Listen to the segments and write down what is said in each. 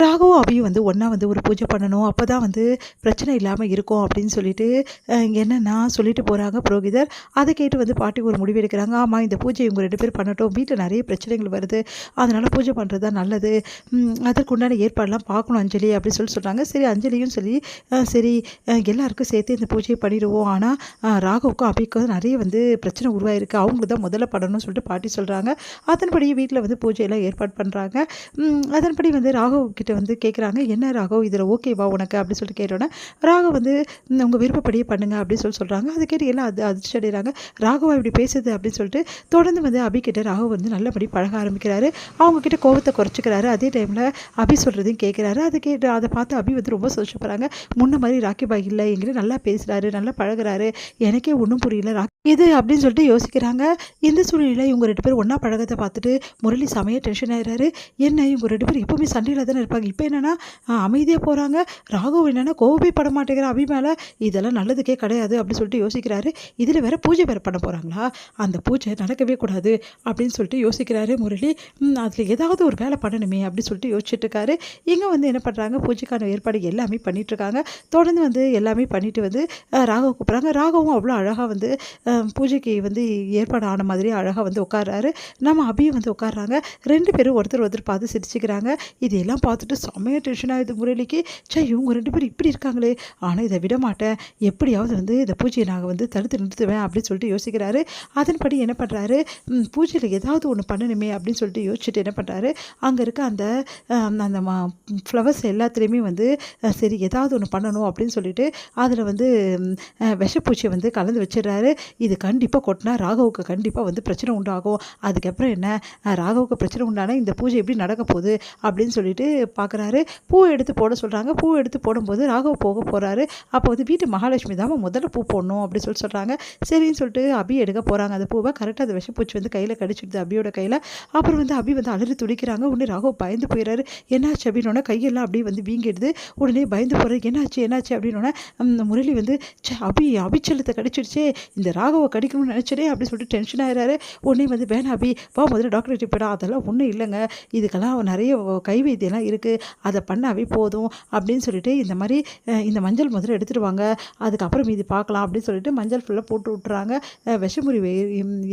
ராகவும் அபியும் வந்து ஒன்றா வந்து ஒரு பூஜை பண்ணணும், அப்போ தான் வந்து பிரச்சனை இல்லாமல் இருக்கும் அப்படின்னு சொல்லிட்டு என்னென்னா சொல்லிட்டு போகிறாங்க புரோகிதர். அதை கேட்டு வந்து பாட்டி ஒரு முடிவு எடுக்கிறாங்க. ஆமாம், இந்த பூஜை இவங்க 2 பேர் பண்ணட்டும், வீட்டில் நிறைய பிரச்சனைகள் வருது, அதனால் பூஜை பண்ணுறது தான் நல்லது, அதற்குண்டான ஏற்பாடெலாம் பார்க்கணும் அஞ்சலி அப்படின்னு சொல்கிறாங்க. சரி அஞ்சலியும் சொல்லி சரி எல்லாருக்கும் சேர்த்து இந்த பூஜையை பண்ணிடுவோம், ஆனால் ராகவுக்கும் அபிக்கும் நிறைய வந்து பிரச்சனை உருவாயிருக்கு, அவங்க தான் முதல்ல பண்ணணும்னு சொல்லிட்டு பாட்டி சொல்கிறாங்க. அதன்படி வீட்டில் வந்து பூஜையெல்லாம் ஏற்பாடு பண்ணுறாங்க. அதன்படி வந்து ராகவ் கிட்ட வந்து கேட்குறாங்க, என்ன ராகவ் இதில் ஓகேவா உனக்கு அப்படின்னு சொல்லிட்டு கேட்டோன்னே ராகவ் வந்து உங்கள் விருப்பப்படியே பண்ணுங்க அப்படின்னு சொல்கிறாங்க. அது கேட்டு எல்லாம் அதிர்ச்சி அடைகிறாங்க. ராகவா இப்படி பேசுது அப்படின்னு சொல்லிட்டு தொடர்ந்து வந்து அபிகிட்ட ராகவ் வந்து நல்லபடி பழக ஆரம்பிக்கிறாரு. அவங்கக்கிட்ட கோபத்தை குறைச்சிக்கிறாரு. அதே டைமில் அபி சொல்கிறதையும் கேட்குறாரு. அதை பார்த்து அபி வந்து ரொம்ப சந்தோஷப்படுறாங்க. முன்ன மாதிரி ராக்கி பாய் இல்லை, எங்கிட்ட நல்லா பேசுகிறாரு, நல்லா பழகுறாரு, எனக்கே ஒன்றும் புரியல இது அப்படின்னு சொல்லிட்டு யோசிக்கிறாங்க. இந்த சூழ்நிலையில் இவங்க 2 பேரும் ஒன்றா பழகத்தை பார்த்துட்டு முரளி செமையாக டென்ஷன் ஆகிறாரு. என்ன இவங்க 2 பேரும் எப்போவுமே சண்டையில் தானே இருப்பாங்க, இப்போ என்னென்னா அமைதியாக போகிறாங்க, ராகவ் என்னென்னா கோபமே பட மாட்டேங்கிற அபி மேலே, இதெல்லாம் நல்லதுக்கே கிடையாது அப்படின்னு சொல்லிட்டு யோசிக்கிறாரு. இதில் வேறு பூஜை வேறு பண்ண போகிறாங்களா, அந்த பூஜை நடக்கவே கூடாது அப்படின்னு சொல்லிட்டு யோசிக்கிறாரு முரளி. அதில் ஏதாவது ஒரு வேலை பண்ணணுமே அப்படின்னு சொல்லிட்டு யோசிச்சுட்டு இருக்காரு. இங்கே வந்து என்ன பண்ணுறாங்க, பூஜைக்கான ஏற்பாடு எல்லாமே பண்ணிகிட்ருக்காங்க. தொடர்ந்து வந்து எல்லாமே பண்ணிவிட்டு வந்து ராகவ் கூப்பிட்றாங்க. ராகவும் அவ்வளோ அழகாக வந்து பூஜைக்கு வந்து ஏற்பாடு ஆன மாதிரி அழகாக வந்து உட்கார்றாரு. நம்ம அபியும் வந்து உட்கார்றாங்க. 2 பேரும் ஒருத்தர் பார்த்து சிரிச்சுக்கிறாங்க. இதையெல்லாம் பார்த்துட்டு செம்மையாக டென்ஷன் ஆகுது முரளிக்கு. இவங்க 2 பேரும் இப்படி இருக்காங்களே, ஆனால் இதை விட மாட்டேன், எப்படியாவது வந்து இந்த பூஜையை நாங்கள் வந்து தடுத்து நிறுத்துவேன் அப்படின்னு சொல்லிட்டு யோசிக்கிறாரு. அதன்படி என்ன பண்ணுறாரு, பூஜையில் ஏதாவது ஒன்று பண்ணணுமே அப்படின்னு சொல்லிட்டு யோசிச்சுட்டு என்ன பண்ணுறாரு, அங்கே இருக்க அந்த அந்த ஃப்ளவர்ஸ் எல்லாத்துலேயுமே வந்து சரி ஏதாவது ஒன்று பண்ணணும் அப்படின்னு சொல்லிட்டு அதில் வந்து விஷப்பூச்சியை வந்து கலந்து வச்சிடுறாரு. இது கண்டிப்பாக கொட்டினா ராகவுக்கு கண்டிப்பாக வந்து பிரச்சனை உண்டாகும், அதுக்கப்புறம் என்ன ராகவுக்கு பிரச்சனை உண்டானா இந்த பூஜை எப்படி நடக்க போகுது அப்படின்னு சொல்லிட்டு பார்க்குறாரு. பூ எடுத்து போட சொல்கிறாங்க. பூ எடுத்து போடும்போது ராகவ் போக போகிறாரு. அப்போ வந்து வீட்டு மகாலட்சுமி தான் முதல்ல பூ போடணும் அப்படின்னு சொல்கிறாங்க. சரின்னு சொல்லிட்டு அபி எடுக்க போகிறாங்க. அந்த பூவை கரெக்டாக அந்த விஷப்பூச்சி வந்து கையில் கடிச்சிடுது அபியோட கையில். அப்புறம் வந்து அபி வந்து அலறி துடிக்கிறாங்க. உடனே ராகவ் பயந்து போயிடுறாரு. என்னாச்சு அப்படின்னோடனே கையெல்லாம் அப்படியே வந்து வீங்கிடுது. உடனே பயந்து போகிறாரு. என்னாச்சு அப்படின்னோடனே முரளி வந்து அபிச்சலத்தை கடிச்சிடுச்சே, இந்த ராகவை கடிக்கணும்னு நினச்சதே அப்படின்னு சொல்லிட்டு டென்ஷன் ஆகிறாரு. உடனே வந்து வேணா அபி வா முதல்ல டாக்டர்கிட்ட போய்டா, அதெல்லாம் ஒன்றும் இல்லைங்க, இதுக்கெல்லாம் நிறைய கை வைத்தியெல்லாம் இருக்குது, அதை பண்ணாவே போதும் அப்படின்னு சொல்லிட்டு இந்த மஞ்சள் முதல்ல எடுத்துகிட்டு வாங்க, அதுக்கப்புறம் இது பார்க்கலாம் அப்படின்னு சொல்லிட்டு மஞ்சள் ஃபுல்லாக போட்டு விட்டுறாங்க. விஷமுறி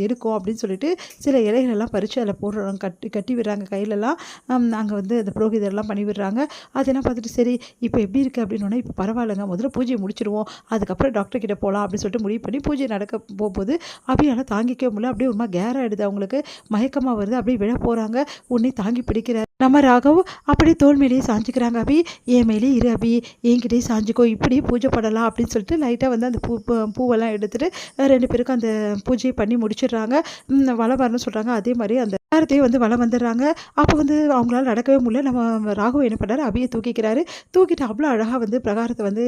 எடுக்கும் அப்படின்னு சொல்லிட்டு சில இலைகளெல்லாம் பறித்து அதில் போடுறாங்க, கட்டி விடுறாங்க கையிலலாம். அங்கே வந்து அந்த புரோகிதர்லாம் பண்ணி விடுறாங்க. அதெல்லாம் பார்த்துட்டு சரி இப்போ எப்படி இருக்குது அப்படின்னோடனே இப்போ பரவாயில்லைங்க, முதல்ல பூஜையை முடிச்சிடுவோம், அதுக்கப்புறம் டாக்டர் கிட்ட போகலாம் அப்படின்னு சொல்லிட்டு முடிவு பண்ணி பூஜை நடக்க போகும்போது அபியால் தாங்கிக்கவே முடியல. அப்படியே ஒரு மாதிரி கேராக எடுது, அவங்களுக்கு மயக்கமாக வருது, அப்படியே விழ போகிறாங்க. உடனே தாங்கி பிடிக்கிறார் நம்ம ராகவ். அப்படியே தோல் மேலேயே சாஞ்சிக்கிறாங்க. அபி என் மேலேயே இரு அபி, என்கிட்டயே சாஞ்சிக்கோ, இப்படியே பூஜை பண்ணலாம் அப்படின்னு சொல்லிட்டு லைட்டாக வந்து அந்த பூவெல்லாம் எடுத்துகிட்டு 2 பேருக்கும் அந்த பூஜையை பண்ணி முடிச்சிடுறாங்க. வளம் வரணும்னு சொல்கிறாங்க. அதே மாதிரி அந்த நேரத்தையும் வந்து வளம் வந்துடுறாங்க. அப்போ வந்து அவங்களால நடக்கவே முடியல. நம்ம ராகவ் என்ன பண்ணுறாரு, அபியை தூக்கிக்கிறாரு. தூக்கிட்டு அவ்வளோ அழகாக வந்து பிரகாரத்தை வந்து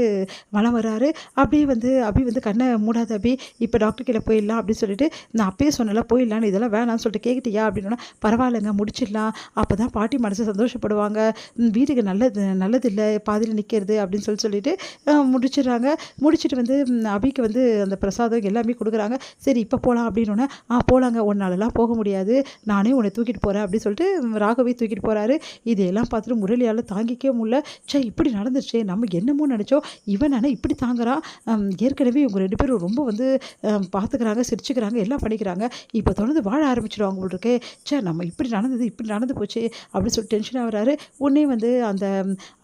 வளம் வர்றாரு. அப்படியே வந்து அபி வந்து கண்ணை மூடாத அபி, இப்போ டாக்டர் கிட்ட போயிடலாம் அப்படின்னு சொல்லிட்டு, நான் அப்பயே சொன்னல போயிடலான்னு, இதெல்லாம் வேணாம்னு சொல்லிட்டு கேட்கிட்டியா அப்படின்னா, பரவாயில்லைங்க முடிச்சிடலாம், அப்போ தான் பாட்டி மனசு சந்தோஷப்படுவாங்க, வீட்டுக்கு நல்லது இல்லை பாதியில் நிற்கிறது அப்படின்னு சொல்லிட்டு முடிச்சிடுறாங்க. முடிச்சுட்டு வந்து அபிக்கு வந்து அந்த பிரசாதம் எல்லாமே கொடுக்குறாங்க. சரி இப்போ போகலாம் அப்படின்னோடனே, போகலாங்க, ஒன்னாலலாம் போக முடியாது, நானே உன்னை தூக்கிட்டு போகிறேன் அப்படின்னு சொல்லிட்டு ராகவே தூக்கிட்டு போகிறாரு. இதையெல்லாம் பார்த்துட்டு முரளியால் தாங்கிக்கவே முடியல. இப்படி நடந்துச்சு, நம்ம என்னமோ நினச்சோம், இவன் ஆனால் இப்படி தாங்குறான், ஏற்கனவே இவங்க 2 பேரும் ரொம்ப வந்து பார்த்துக்கிறாங்க, சிரிச்சுக்கிறாங்க, எல்லாம் பண்ணிக்கிறாங்க, இப்போ தொடர்ந்து வாழ ஆரம்பிச்சிடுவாங்க உங்களுக்கு, நம்ம இப்படி நடந்து போச்சு அப்படின்னு சொல்லிட்டு டென்ஷன் ஆகிறாரு. உடனே வந்து அந்த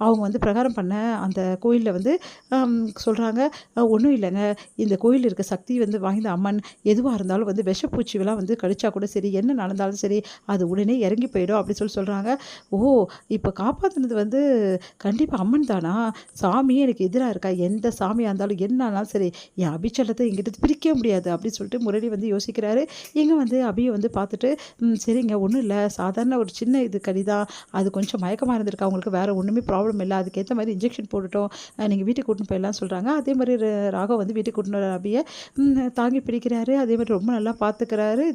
அவங்க வந்து பிரகாரம் பண்ண அந்த கோயிலில் வந்து சொல்கிறாங்க, ஒன்றும் இல்லைங்க, இந்த கோயில் இருக்க சக்தி வந்து வாய்ந்த அம்மன், எதுவாக இருந்தாலும் வந்து விஷப்பூச்சிவெல்லாம் வந்து கடிச்சா கூட சரி, என்ன நடந்தாலும் சரி, அது உடனே இறங்கி போயிடும் அப்படின்னு சொல்கிறாங்க. இப்போ காப்பாற்றினது வந்து கண்டிப்பாக அம்மன் தானா, சாமியே எனக்கு எதிராக இருக்கா, எந்த சாமியாக இருந்தாலும் என்ன ஆனாலும் சரி என் அபிச்சலத்தை எங்கிட்ட பிரிக்க முடியாது அப்படின்னு சொல்லிட்டு முரளி வந்து யோசிக்கிறாரு. இங்கே வந்து அபியை வந்து பார்த்துட்டு சரிங்க ஒன்றும் இல்லை, சாதாரண ஒரு சின்ன இது கடிதான், அது கொஞ்சம் மயக்கமாக இருந்திருக்கு, அவங்களுக்கு வேறு ஒன்றுமே ப்ராப்ளம் இல்லை, அதுக்கேற்ற மாதிரி இன்ஜெக்ஷன் போட்டுட்டோம், நீங்கள் வீட்டுக்கு கூட்டின்னு போயிடலாம்னு சொல்கிறாங்க. அதே மாதிரி ராகவ் வந்து வீட்டுக்கு கூட்டின்னு அபியை தாங்கி பிடிக்கிறாரு. அதே மாதிரி ரொம்ப நல்லா பார்த்துக்கிறாரு.